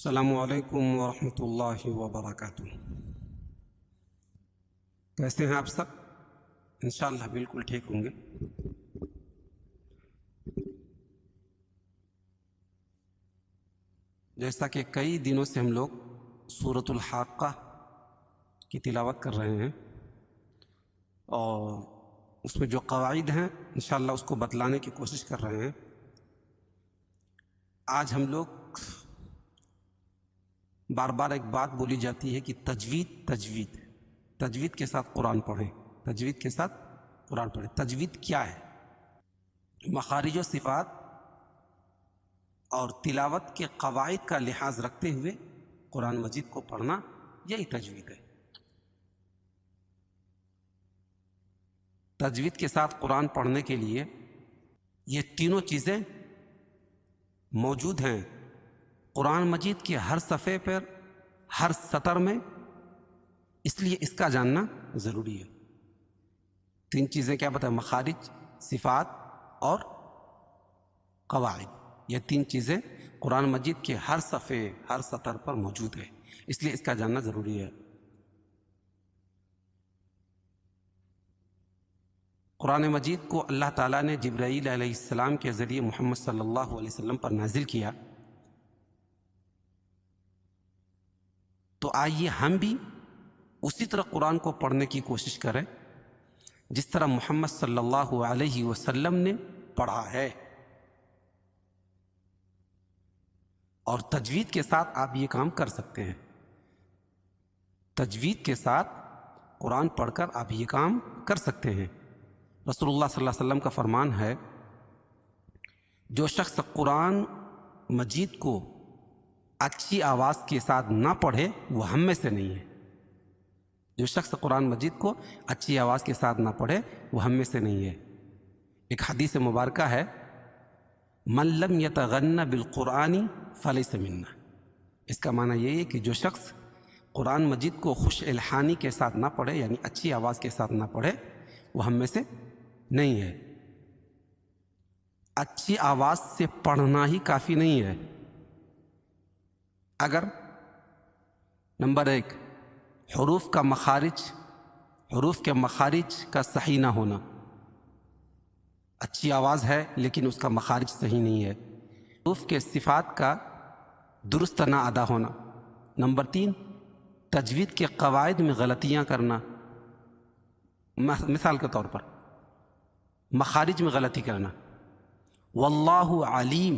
السلام علیکم ورحمۃ اللہ وبرکاتہ۔ کیسے ہیں آپ سب؟ انشاءاللہ بالکل ٹھیک ہوں گے۔ جیسا کہ کئی دنوں سے ہم لوگ سورۃ الحاقہ کی تلاوت کر رہے ہیں اور اس میں جو قواعد ہیں انشاءاللہ اس کو بتلانے کی کوشش کر رہے ہیں۔ آج ہم لوگ بار بار ایک بات بولی جاتی ہے کہ تجوید کے ساتھ قرآن پڑھیں، تجوید کے ساتھ قرآن پڑھیں۔ تجوید کیا ہے؟ مخارج و صفات اور تلاوت کے قواعد کا لحاظ رکھتے ہوئے قرآن مجید کو پڑھنا، یہی تجوید ہے۔ تجوید کے ساتھ قرآن پڑھنے کے لیے یہ تینوں چیزیں موجود ہیں قرآن مجید کے ہر صفحے پر، ہر سطر میں، اس لیے اس کا جاننا ضروری ہے۔ تین چیزیں کیا بتائیں؟ مخارج، صفات اور قواعد۔ یہ تین چیزیں قرآن مجید کے ہر صفحے، ہر سطر پر موجود ہے، اس لیے اس کا جاننا ضروری ہے۔ قرآن مجید کو اللہ تعالیٰ نے جبرائیل علیہ السلام کے ذریعے محمد صلی اللہ علیہ وسلم پر نازل کیا، تو آئیے ہم بھی اسی طرح قرآن کو پڑھنے کی کوشش کریں جس طرح محمد صلی اللہ علیہ وسلم نے پڑھا ہے۔ اور تجوید کے ساتھ آپ یہ کام کر سکتے ہیں۔ تجوید کے ساتھ قرآن پڑھ کر آپ یہ کام کر سکتے ہیں۔ رسول اللہ صلی اللہ علیہ وسلم کا فرمان ہے، جو شخص قرآن مجید کو اچھی آواز کے ساتھ نہ پڑھے وہ ہم میں سے نہیں ہے۔ جو شخص قرآن مجید کو اچھی آواز کے ساتھ نہ پڑھے وہ ہم میں سے نہیں ہے۔ ایک حدیث مبارکہ ہے، من لم یتغن بالقرآن فلیس منا۔ اس کا معنی یہ ہے کہ جو شخص قرآن مجید کو خوش الحانی کے ساتھ نہ پڑھے، یعنی اچھی آواز کے ساتھ نہ پڑھے، وہ ہم میں سے نہیں ہے۔ اچھی آواز سے پڑھنا ہی کافی نہیں ہے۔ اگر نمبر ایک، حروف کے مخارج کا صحیح نہ ہونا، اچھی آواز ہے لیکن اس کا مخارج صحیح نہیں ہے۔ حروف کے صفات کا درست نہ ادا ہونا۔ نمبر تین، تجوید کے قواعد میں غلطیاں کرنا۔ مثال کے طور پر مخارج میں غلطی کرنا۔ واللہ علیم،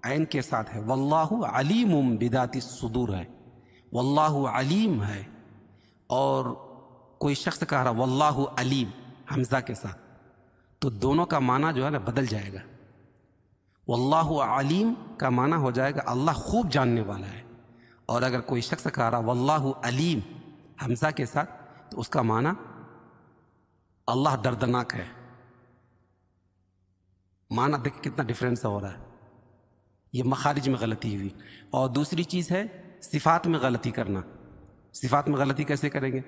عین کے ساتھ ہے، واللہ علیم بذات الصدور ہے، واللہ علیم ہے، اور کوئی شخص کہہ رہا واللہ علیم حمزہ کے ساتھ، تو دونوں کا معنی جو ہے نا بدل جائے گا۔ واللہ علیم کا معنی ہو جائے گا اللہ خوب جاننے والا ہے، اور اگر کوئی شخص کہہ رہا واللہ علیم حمزہ کے ساتھ، تو اس کا معنی اللہ دردناک ہے۔ معنی دیکھ کتنا ڈفرینس ہو رہا ہے۔ یہ مخارج میں غلطی ہوئی۔ اور دوسری چیز ہے صفات میں غلطی کرنا۔ صفات میں غلطی کیسے کریں گے؟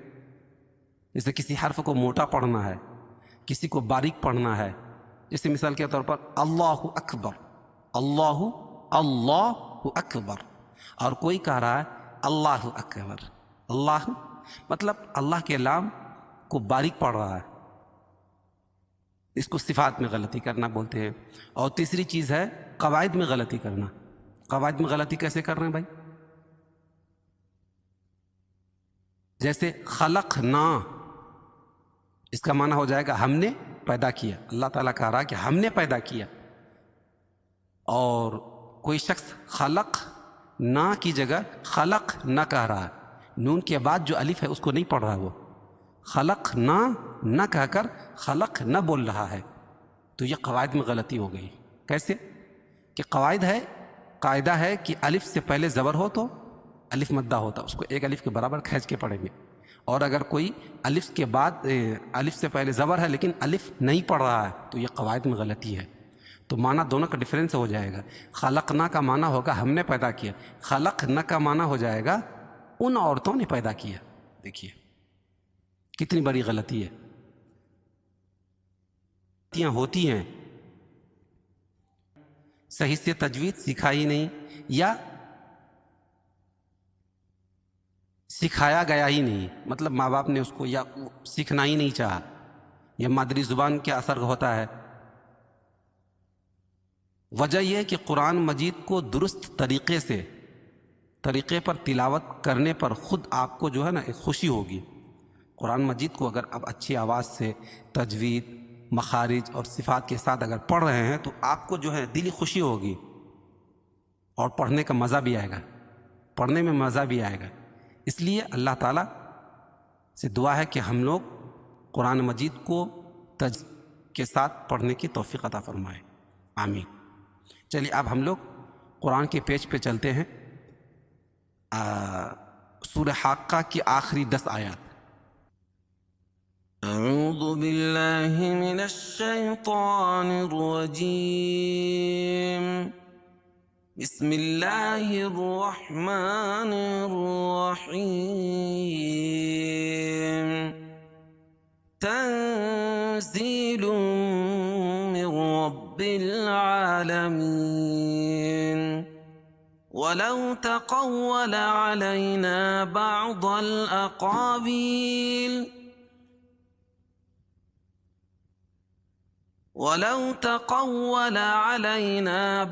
جیسے کسی حرف کو موٹا پڑھنا ہے، کسی کو باریک پڑھنا ہے۔ جیسے مثال کے طور پر اللہ اکبر، اللہ اکبر، اور کوئی کہہ رہا ہے اللہ اکبر۔ اللہ مطلب اللہ کے لام کو باریک پڑھ رہا ہے، اس کو صفات میں غلطی کرنا بولتے ہیں۔ اور تیسری چیز ہے قواعد میں غلطی کرنا۔ قواعد میں غلطی کیسے کر رہے ہیں بھائی؟ جیسے خلقنا، اس کا معنی ہو جائے گا ہم نے پیدا کیا۔ اللہ تعالیٰ کہہ رہا ہے کہ ہم نے پیدا کیا، اور کوئی شخص خلق نا کی جگہ خلق نہ کہہ رہا ہے، نون کے بعد جو الف ہے اس کو نہیں پڑھ رہا، وہ خلق نہ کہہ کر خلق نہ بول رہا ہے، تو یہ قواعد میں غلطی ہو گئی۔ کیسے کہ قاعدہ ہے کہ الف سے پہلے زبر ہو تو الف مدہ ہوتا، اس کو ایک الف کے برابر کھینچ کے پڑھیں گے، اور اگر کوئی الف کے بعد الف سے پہلے زبر ہے لیکن الف نہیں پڑھ رہا ہے، تو یہ قواعد میں غلطی ہے۔ تو معنی دونوں کا ڈفرینس ہو جائے گا۔ خلقنا کا معنی ہوگا ہم نے پیدا کیا، خلقنا کا معنی ہو جائے گا ان عورتوں نے پیدا کیا۔ دیکھیے کتنی بڑی غلطی ہے۔ ہوتی ہیں، صحیح سے تجوید سکھائی نہیں، یا سکھایا گیا ہی نہیں، مطلب ماں باپ نے اس کو یا سیکھنا ہی نہیں چاہا، یہ مادری زبان کے اثر ہوتا ہے۔ وجہ یہ ہے کہ قرآن مجید کو درست طریقے پر تلاوت کرنے پر خود آپ کو جو ہے نا ایک خوشی ہوگی۔ قرآن مجید کو اگر آپ اچھی آواز سے تجوید، مخارج اور صفات کے ساتھ اگر پڑھ رہے ہیں تو آپ کو جو ہے دلی خوشی ہوگی، اور پڑھنے کا مزہ بھی آئے گا، پڑھنے میں مزہ بھی آئے گا۔ اس لیے اللہ تعالیٰ سے دعا ہے کہ ہم لوگ قرآن مجید کو کے ساتھ پڑھنے کی توفیق عطا فرمائے، آمین۔ چلیے اب ہم لوگ قرآن کے پیج پہ چلتے ہیں، سورہ حاقہ کی آخری 10 آیات۔ اعوذ باللہ من الشیطان الرجیم، بسم اللہ الرحمن الرحیم، تنزیل من رب العالمین، ولو تقول علينا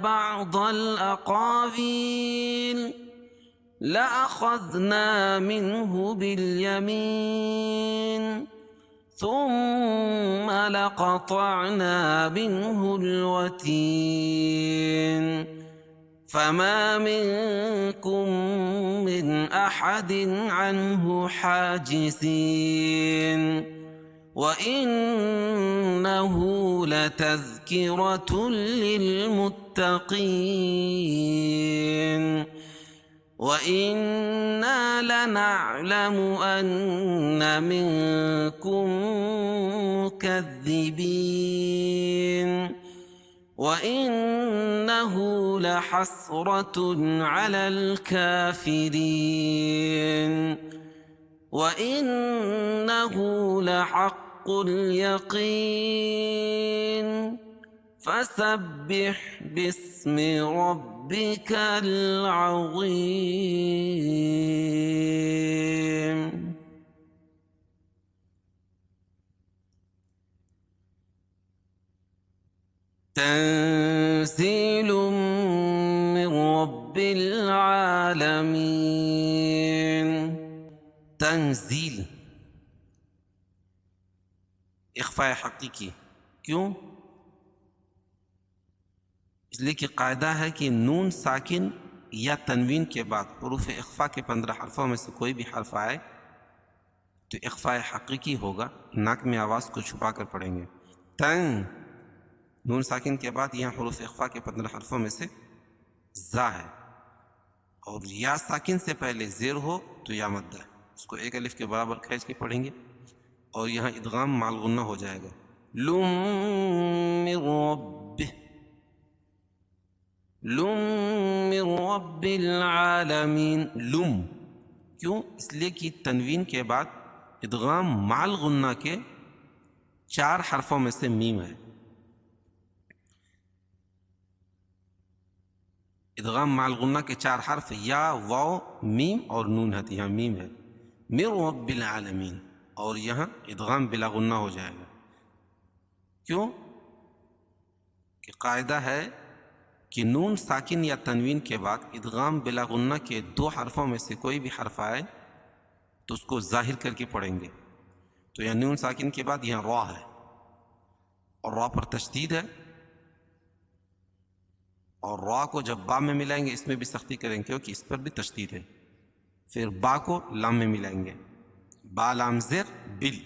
بعض الأقاويل لأخذنا منه باليمين ثم لقطعنا منه الوتين فما منكم من أحد عنه حاجزين وإنه لتذكرة للمتقين وإنا لنعلم أن منكم مكذبين وإنه لحسرة على الكافرين وإنه لحق اليقين فسبح باسم ربك العظيم۔ تنزيل من رب العالمين۔ تنزیل اخفاء حقیقی، کیوں؟ اس لیے کہ قاعدہ ہے کہ نون ساکن یا تنوین کے بعد حروف اخفاء کے 15 حرفوں میں سے کوئی بھی حرف آئے تو اخفاء حقیقی ہوگا، ناک میں آواز کو چھپا کر پڑھیں گے۔ نون ساکن کے بعد یہاں حروف اخفاء کے 15 حرفوں میں سے زا ہے، اور یا ساکن سے پہلے زیر ہو تو یا مدہ، اس کو ایک الف کے برابر کھینچ کے پڑھیں گے، اور یہاں ادغام مع الغنہ ہو جائے گا۔ لم من رب العالمین۔ لم کیوں؟ اس لیے کہ تنوین کے بعد ادغام مع الغنہ کے 4 حرفوں میں سے میم ہے۔ ادغام مع الغنہ کے 4 حرف یا، واو، میم اور نون ہے، یہاں میم ہے، من رب العالمین، اور یہاں ادغام بلا غنہ ہو جائے گا۔ کیوں؟ کہ قاعدہ ہے کہ نون ساکن یا تنوین کے بعد ادغام بلا غنہ کے 2 حرفوں میں سے کوئی بھی حرف آئے تو اس کو ظاہر کر کے پڑھیں گے۔ تو یہاں نون ساکن کے بعد یہاں را ہے، اور را پر تشدید ہے، اور را کو جب با میں ملائیں گے اس میں بھی سختی کریں گے کیونکہ اس پر بھی تشدید ہے۔ پھر با کو لام میں ملائیں گے، با لام زر بل،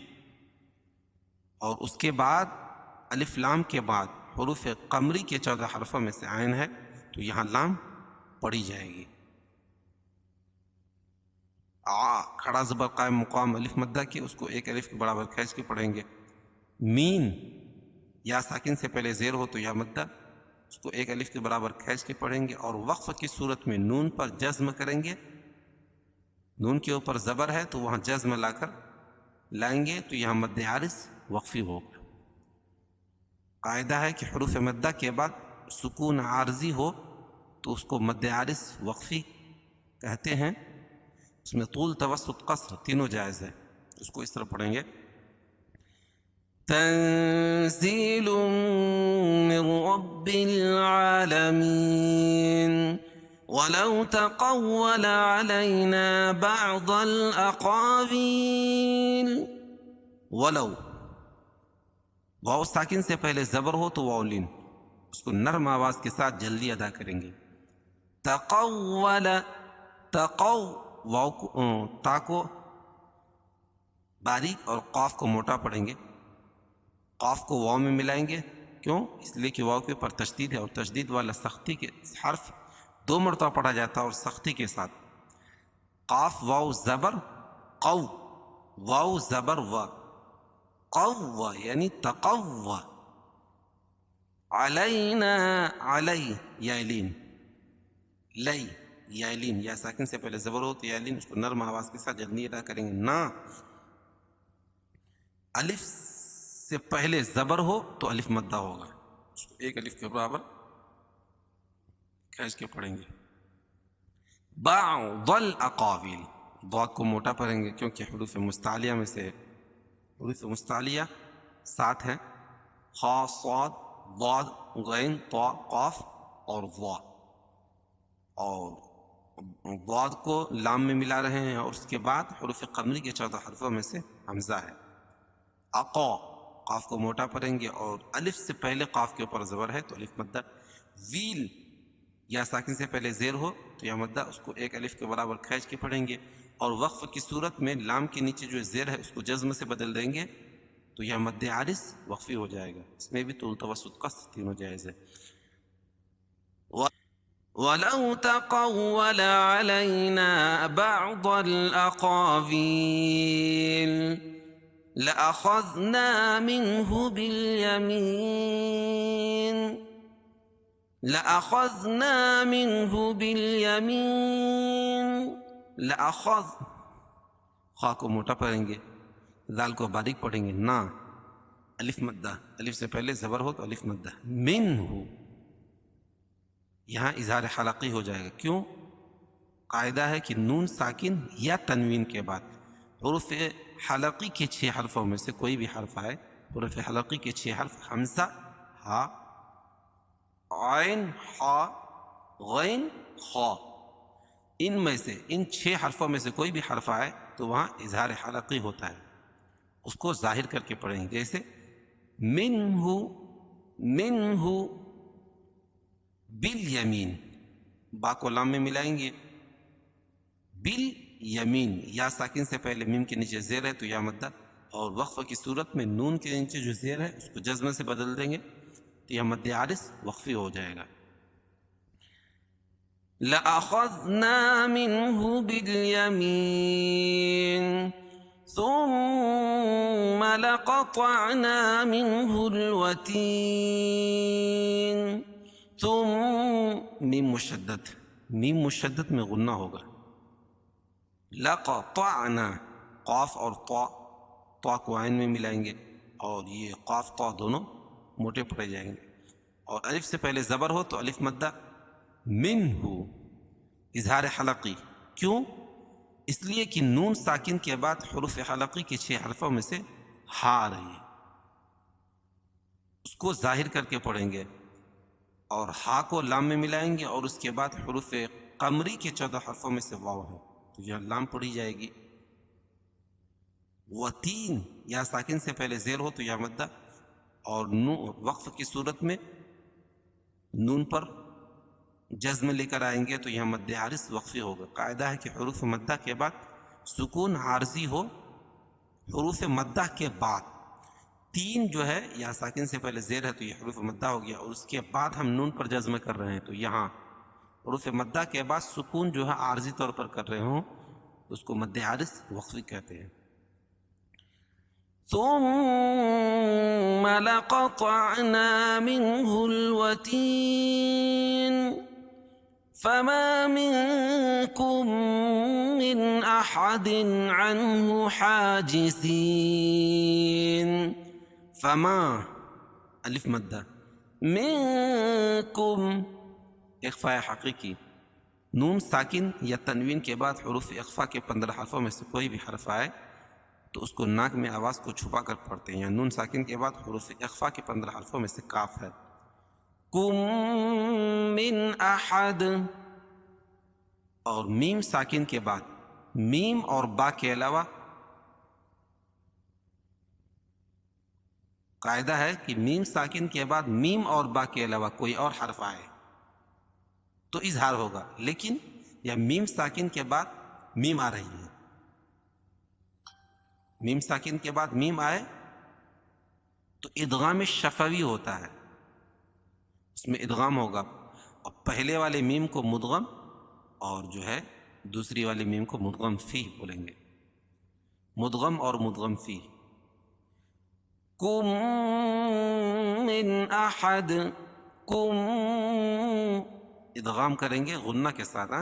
اور اس کے بعد الف لام کے بعد حروف قمری کے 14 حرفوں میں سے عین ہے تو یہاں لام پڑھی جائے گی۔ کھڑا زبر قائم مقام الف مدہ کے، اس کو ایک الف کے برابر کھینچ کے پڑھیں گے۔ مین یا ساکن سے پہلے زیر ہو تو یا مدہ، اس کو ایک الف کے برابر کھینچ کے پڑھیں گے، اور وقف کی صورت میں نون پر جزم کریں گے، نون کے اوپر زبر ہے تو وہاں جزم لا کر لائیں گے تو یہاں مد عارض وقفی ہوگا۔ قاعدہ ہے کہ حروف مدہ کے بعد سکون عارضی ہو تو اس کو مد عارض وقفی کہتے ہیں۔ اس میں طول توسط قصر تینوں جائز ہے. اس کو اس طرح پڑھیں گے تنزيل من رب العالمين ولو تقول علينا بعض الأقاويل. ولو واو ساکن سے پہلے زبر ہو تو واو لین اس کو نرم آواز کے ساتھ جلدی ادا کریں گے. تقول واو کو تا کو باریک اور قاف کو موٹا پڑھیں گے. قاف کو واو میں ملائیں گے. کیوں؟ اس لیے کہ واو کے اوپر تشدید ہے اور تشدید والا سختی کے حرف 2 مرتبہ پڑھا جاتا ہے اور سختی کے ساتھ. قاف واو زبر قو واو زبر و قو یعنی تقو. علينا علی یعلین لی یعلین یا ساکن سے پہلے زبر ہو تو یعلین اس کو نرم آواز کے ساتھ جلدی ادا کریں گے. نا الف سے پہلے زبر ہو تو الف مدہ ہوگا. اس کو ایک الف کے برابر کھینچ کے پڑھیں گے. بعض الاقاویل ضاد کو موٹا پڑھیں گے کیونکہ حروف مستعلیہ میں سے حروف مستعلیہ 7 ہیں. خا صاد ضاد غین طا قاف اور ظا. اور ضاد کو لام میں ملا رہے ہیں اور اس کے بعد حروف قمری کے 14 حرفوں میں سے حمزہ ہے. اقا قاف کو موٹا پڑھیں گے اور الف سے پہلے قاف کے اوپر زبر ہے تو الف مدہ. ویل یا ساکن سے پہلے زیر ہو تو یا مدہ اس کو ایک الف کے برابر کھینچ کے پڑھیں گے. اور وقف کی صورت میں لام کے نیچے جو زیر ہے اس کو جزم سے بدل دیں گے تو یا مد عارض وقفی ہو جائے گا. اس میں بھی طول توسط قصر تینوں جائز ہے. ولو تقول علينا بعض الأقاويل لأخذنا منه باليمين لأخذنا منه باليمين. لأخذ خا کو موٹا پڑھیں گے ذال کو باریک پڑھیں گے. نا الف مدہ الف سے پہلے زبر ہو تو الف مدہ. منہ یہاں اظہار حلقی ہو جائے گا. کیوں؟ قاعدہ ہے کہ نون ساکن یا تنوین کے بعد حروف حلقی کے 6 حرفوں میں سے کوئی بھی حرف آئے. حروف حلقی کے 6 حرف حمزہ ہا عین حا غین خا ان میں سے ان 6 حرفوں میں سے کوئی بھی حرف آئے تو وہاں اظہار حلقی ہوتا ہے. اس کو ظاہر کر کے پڑھیں گے جیسے منہ منہ بالیمین با کو لام میں ملائیں گے. بالیمین یا ساکن سے پہلے میم کے نیچے زیر ہے تو یا مدہ اور وقف کی صورت میں نون کے نیچے جو زیر ہے اس کو جزم سے بدل دیں گے تو یا مد عارض وقفی ہو جائے گا. لأخذنا منه باليمين ثم لقطعنا منه الوتين. میم مشدد میں غنہ ہوگا. لقطعنا قاف اور طا کو عین میں ملائیں گے اور یہ قاف طا دونوں موٹے پڑے جائیں گے. اور الف سے پہلے زبر ہو تو الف مدہ. منہ اظہار حلقی. کیوں؟ اس لیے کہ نون ساکن کے بعد حروف حلقی کے 6 حرفوں میں سے ہا آ رہی ہے. اس کو ظاہر کر کے پڑھیں گے اور ہا کو لام میں ملائیں گے اور اس کے بعد حروف قمری کے 14 حرفوں میں سے واو ہے تو یہ لام پڑھی جائے گی. وتین یا ساکن سے پہلے زیر ہو تو یا مدہ اور وقف کی صورت میں نون پر جزم لے کر آئیں گے تو یہاں مد عارض وقفی ہوگا. قاعدہ ہے کہ حروف مدہ کے بعد سکون عارضی ہو. حروف مدہ کے بعد 3 جو ہے یا ساکن سے پہلے زیر ہے تو یہ حروف مدہ ہو گیا اور اس کے بعد ہم نون پر جزم کر رہے ہیں تو یہاں حروف مدہ کے بعد سکون جو ہے عارضی طور پر کر رہے ہوں اس کو مد عارض وقفی کہتے ہیں. ثم لقطعنا منه الوتين فما منكم من أحد عنه حاجزين. فما الف مدہ منكم اخفاء حقیقی نون ساکن یا تنوین کے بعد حروف اخفا کے 15 حرفوں میں سے کوئی بھی حرف آئے تو اس کو ناک میں آواز کو چھپا کر پڑھتے ہیں. یا نون ساکن کے بعد حروف اخفا کے 15 حرفوں میں سے کاف ہے. کم من احد. اور میم ساکن کے بعد میم اور با کے علاوہ قاعدہ ہے کہ میم ساکن کے بعد میم اور با کے علاوہ کوئی اور حرف آئے تو اظہار ہوگا. لیکن یا میم ساکن کے بعد میم آ رہی ہے، میم ساکن کے بعد میم آئے تو ادغام شفوی ہوتا ہے، اس میں ادغام ہوگا اور پہلے والے میم کو مدغم اور جو ہے دوسری والی میم کو مدغم فی بولیں گے. مدغم اور مدغم فی. کم من احد. کم ادغام کریں گے غنہ کے ساتھ،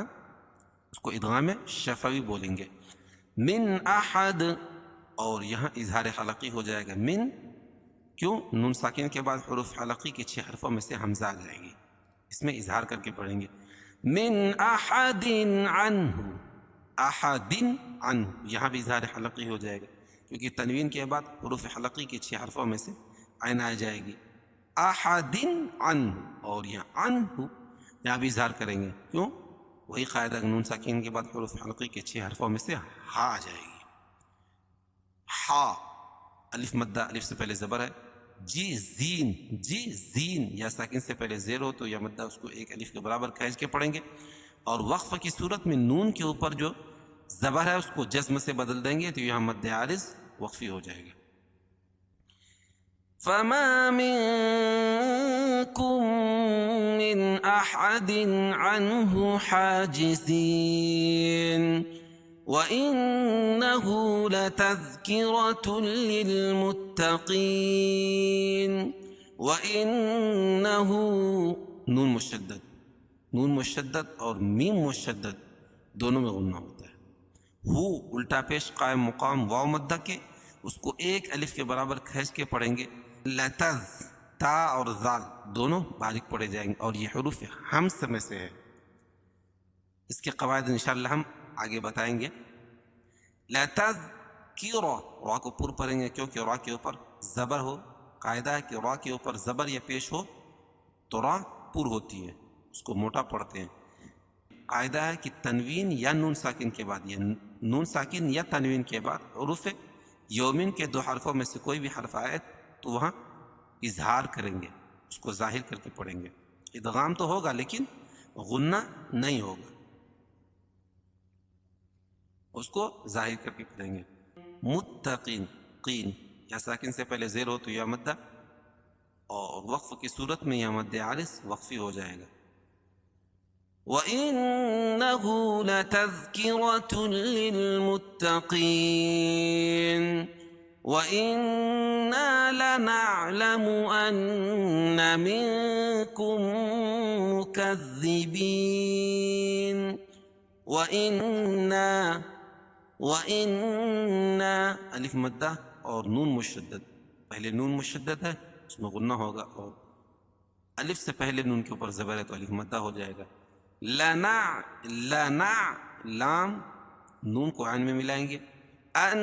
اس کو ادغام شفوی بولیں گے. من احد. اور یہاں اظہار حلقی ہو جائے گا. من کیوں؟ نون ساکن کے بعد حروف حلقی کے 6 حرفوں میں سے حمزہ آ جائے گی، اس میں اظہار کر کے پڑھیں گے. من احد عنہ. احد عنہ، یہاں بھی اظہار حلقی ہو جائے گا کیونکہ تنوین کے بعد حروف حلقی کے 6 حرفوں میں سے عین آ جائے گی. احد عنہ. اور یہاں عنہ یہاں بھی اظہار کریں گے. کیوں؟ وہی قاعدہ نون ساکن کے بعد حروف حلقی کے 6 حرفوں میں سے ہا آ جائے گی. ہا الف مدہ، الف سے پہلے زبر ہے. جی زین. جی زین یا ساکن سے پہلے زیر ہو تو یا مدہ اس کو ایک الف کے برابر کھینچ کے پڑھیں گے. اور وقف کی صورت میں نون کے اوپر جو زبر ہے اس کو جزم سے بدل دیں گے تو یہاں مد عارض وقفی ہو جائے گا. فما منكم من احد عنه حاجزين وإنه لتذكرة للمتقين. وإنه نون مشدد، نون مشدد اور میم مشدد دونوں میں غنہ ہوتا ہے. ہو الٹا پیش قائم مقام واو مدہ کے اس کو ایک الف کے برابر کھینچ کے پڑھیں گے. لتذ تا اور ذال دونوں باریک پڑھے جائیں گے اور یہ حروف حمز میں سے ہے. اس کے قواعد انشاءاللہ ہم آگے بتائیں گے. لتذکر را کو پر پڑھیں گے کیونکہ را کے اوپر زبر ہو. قاعدہ ہے کہ را کے اوپر زبر یا پیش ہو تو را پر ہوتی ہے، اس کو موٹا پڑھتے ہیں. قاعدہ ہے کہ تنوین یا نون ساکن کے بعد یا نون ساکن یا تنوین کے بعد حروف یومین کے 2 حرفوں میں سے کوئی بھی حرف آئے تو وہاں اظہار کریں گے، اس کو ظاہر کر کے پڑھیں گے. ادغام تو ہوگا لیکن غنہ نہیں ہوگا، اس کو ظاہر کر کے پڑھیں گے. متقین. قین یا ساکن سے پہلے زیر ہو تو یا مدہ اور وقف کی صورت میں یا مد عارض وقفی ہو جائے گا. وَإِنَّهُ لَتَذْكِرَةٌ لِّلْمُتَّقِينَ وَإِنَّا لَنَعْلَمُ أَنَّ مِنكُم مُّكَذِّبِينَ. وَإِنَّا الف مدہ اور نون مشدد. پہلے نون مشدد ہے اس میں غنہ ہوگا اور الف سے پہلے نون کے اوپر زبر ہے تو الف مدہ ہو جائے گا. لنا لام نون کو عین میں ملائیں گے. ان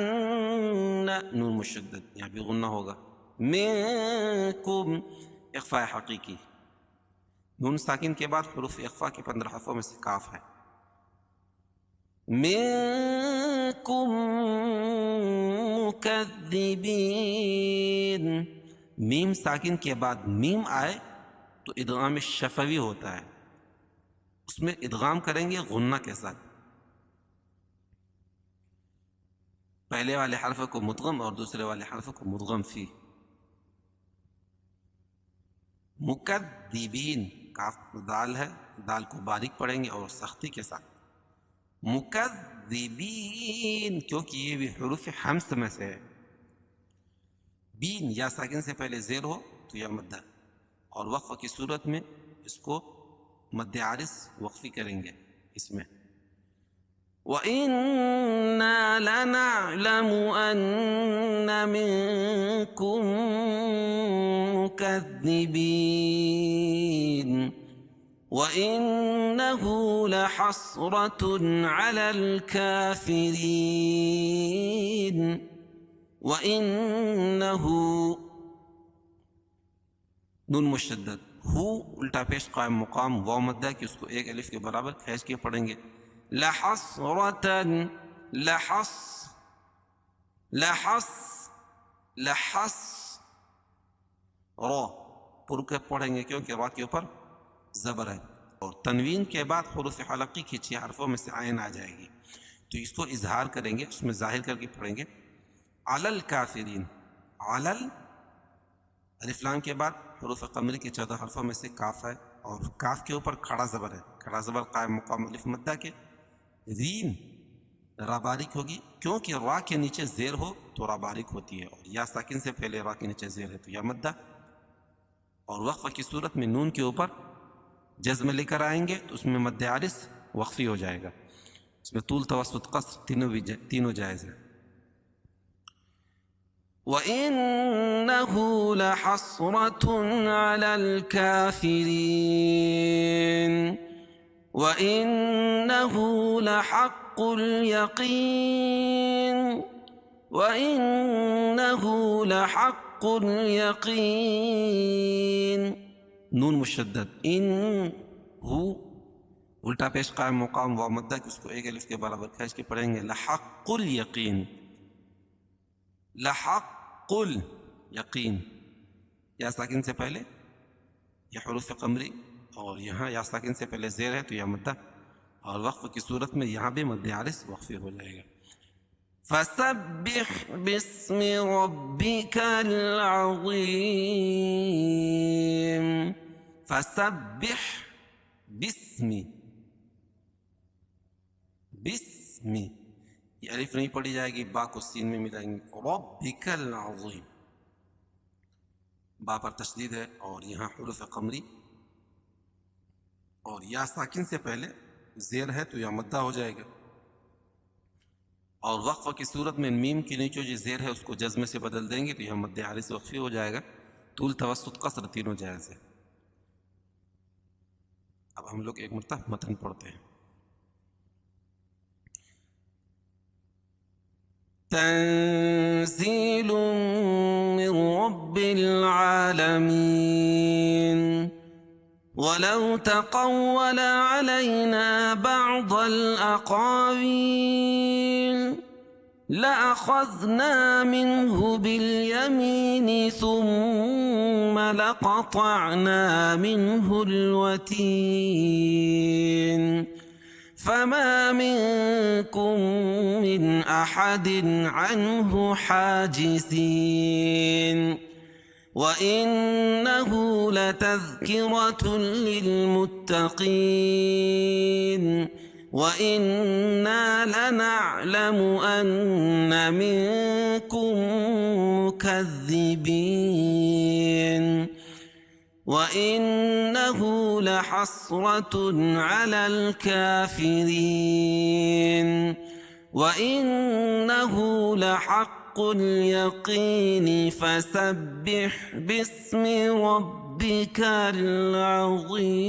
نون مشدد یہاں بھی غنہ ہوگا. منکم اخفاء حقیقی. نون ساکن کے بعد حروف اخفاء کے 15 حرفوں میں سے کاف ہے. منکم مکذبین. میم ساکن کے بعد میم آئے تو ادغام شفوی ہوتا ہے، اس میں ادغام کریں گے غنہ کے ساتھ. پہلے والے حرف کو مدغم اور دوسرے والے حرف کو مدغم فی. مکذبین کاف دال ہے، دال کو باریک پڑھیں گے اور سختی کے ساتھ. مکذبین کیونکہ یہ بھی حروف حمز میں سے ہے. بین یا ساکن سے پہلے زیر ہو تو یا مدہ اور وقف کی صورت میں اس کو مد عارض وقفی کریں گے. اس میں وَإِنَّا لَنَعْلَمُ أَنَّ مِنكُم مُّكَذِّبِينَ وَإِنَّهُ لَحَسْرَةٌ عَلَى الْكَافِرِينَ وَإِنَّهُ نون مشدد، ہو الٹا پیش قائم مقام واو مدہ کہ اس کو ایک الف کے برابر کھینچ کے پڑھیں گے. لحسرتن، لحس لحس لحس، را پر کے پڑھیں گے کیونکہ را کے اوپر زبر ہے، اور تنوین کے بعد حروف حلقی کی 6 حرفوں میں سے عین آ جائے گی، تو اس کو اظہار کریں گے، اس میں ظاہر کر کے پڑھیں گے. علی الکافرین، علل الف لام کے بعد حروف قمری کے 14 حرفوں میں سے کاف ہے، اور کاف کے اوپر کھڑا زبر ہے، کھڑا زبر قائم مقام الف مدہ کے. رین را باریک ہوگی، کیونکہ را کے نیچے زیر ہو تو را باریک ہوتی ہے، اور یا ساکن سے پہلے را کے نیچے زیر ہے تو یا مدہ. اور وقفہ کی صورت میں نون کے اوپر جزم لے کر آئیں گے تو اس میں مد عارض وقفی ہو جائے گا، اس میں طول توسط قصر تینوں جائز ہیں. وَإِنَّهُ لَحَسْرَةٌ عَلَى الْكَافِرِينَ وَإِنَّهُ لَحَقُّ الْيَقِينِ وَإِنَّهُ لَحَقُّ الْيَقِينِ. نون مشدد، ان ہو الٹا پیش قائم مقام واو مدہ کہ اس کو ایک الف کے برابر کھینچ کے پڑھیں گے. لحق الیقین، لحق الیقین، یا ساکن سے پہلے یہ حروف قمری، اور یہاں یا ساکن سے پہلے زیر ہے تو یا مدہ، اور وقف کی صورت میں یہاں بھی مد عارض وقفی ہو جائے گا. فسبح باسم ربك العظيم. فسبح بسمی، بسمی یہ الف نہیں پڑھی جائے گی، با کو سین میں ملائیں گے. ربک العظیم، با پر تشدید ہے، اور یہاں حروف قمری اور یا ساکن سے پہلے زیر ہے تو یا مدہ ہو جائے گا. اور وقفہ کی صورت میں میم کے نیچے جو زیر ہے اس کو جزم سے بدل دیں گے تو یہ مد عارض وقفی ہو جائے گا. طول توسط قصر تینوں جائز ہے. اب ہم لوگ ایک مرتبہ متن پڑھتے ہیں. تنزيل من رب العالمين ولو تقول علينا بعض الأقاويل لأخذنا منه باليمين ثم لقطعنا منه الوتين فما منكم من أحد عنه حاجزين وإنه لتذكرة للمتقين وإنا لنعلم أن منكم مكذبين وإنه لحسرة على الكافرين وإنه لحق اليقين فسبح باسم ربك العظيم.